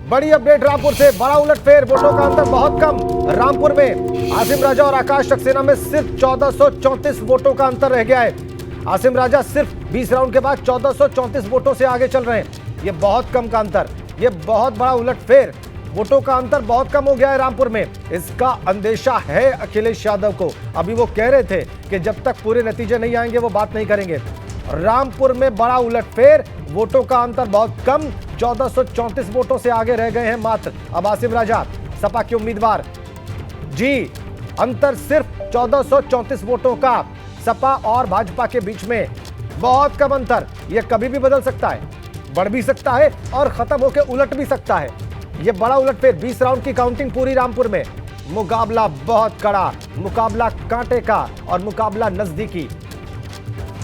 बड़ी अपडेट रामपुर से, बड़ा उलटफेर, वोटों का अंतर बहुत कम। रामपुर में आसिम राजा और आकाश सक्सेना में सिर्फ 1434 वोटों का अंतर रह गया है। आसिम राजा सिर्फ 20 राउंड के बाद 1434 वोटों से आगे चल रहे हैं। ये बहुत कम का अंतर, ये बहुत बड़ा उलटफेर, वोटों का अंतर बहुत कम हो गया है रामपुर में। इसका अंदेशा है अखिलेश यादव को। अभी वो कह रहे थे कि जब तक पूरे नतीजे नहीं आएंगे वो बात नहीं करेंगे। रामपुर में बड़ा उलटफेर, वोटों का अंतर बहुत कम, 1434 वोटों से आगे रह गए हैं मात्र अब आसिम राजा, सपा के उम्मीदवार। जी, अंतर सिर्फ 1434 वोटों का सपा और भाजपा के बीच में, बहुत कम अंतर। यह कभी भी बदल सकता है, बढ़ भी सकता है और खत्म होकर उलट भी सकता है। यह बड़ा उलटफेर, 20 राउंड की काउंटिंग पूरी रामपुर में। मुकाबला बहुत कड़ा, मुकाबला कांटे का और मुकाबला नजदीकी।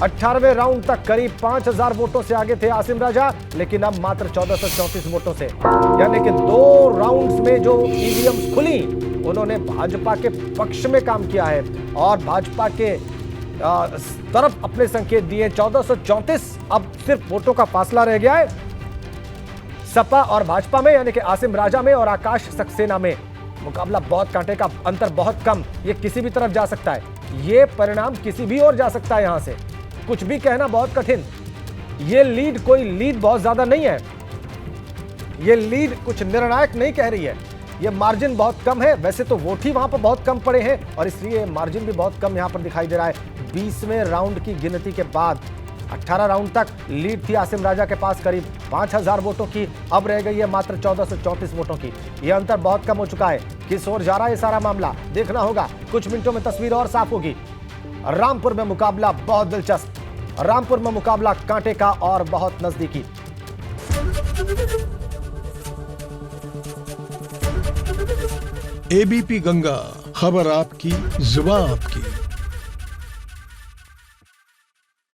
18वें राउंड तक करीब 5000 वोटों से आगे थे आसिम राजा, लेकिन अब मात्र 1434 वोटों से। यानी कि 2 राउंड्स में जो ईवीएम खुली, उन्होंने भाजपा के पक्ष में काम किया है और भाजपा के तरफ अपने संकेत दिए। 1434, अब सिर्फ वोटों का फासला रह गया है सपा और भाजपा में, यानी कि आसिम राजा में और आकाश सक्सेना में। मुकाबला बहुत कांटे का, अंतर बहुत कम, ये किसी भी तरफ जा सकता है। ये परिणाम किसी भी ओर जा सकता है। यहां से कुछ भी कहना बहुत कठिन। ये लीड कोई लीड बहुत ज्यादा नहीं है, ये लीड कुछ निर्णायक नहीं कह रही है। ये मार्जिन बहुत कम है। वैसे तो वोट ही वहां पर बहुत कम पड़े हैं और इसलिए मार्जिन भी बहुत कम यहां पर दिखाई दे रहा है। 20वें राउंड की गिनती के बाद 18 राउंड तक लीड थी आसिम राजा के पास करीब 5000 वोटों की, अब रह गई है मात्र 1434 वोटों की। यह अंतर बहुत कम हो चुका है। किस ओर जा रहा है ये सारा मामला देखना होगा। कुछ मिनटों में तस्वीर और साफ होगी। रामपुर में मुकाबला बहुत दिलचस्प, रामपुर में मुकाबला कांटे का और बहुत नजदीकी। एबीपी गंगा, खबर आपकी, जुबान आपकी।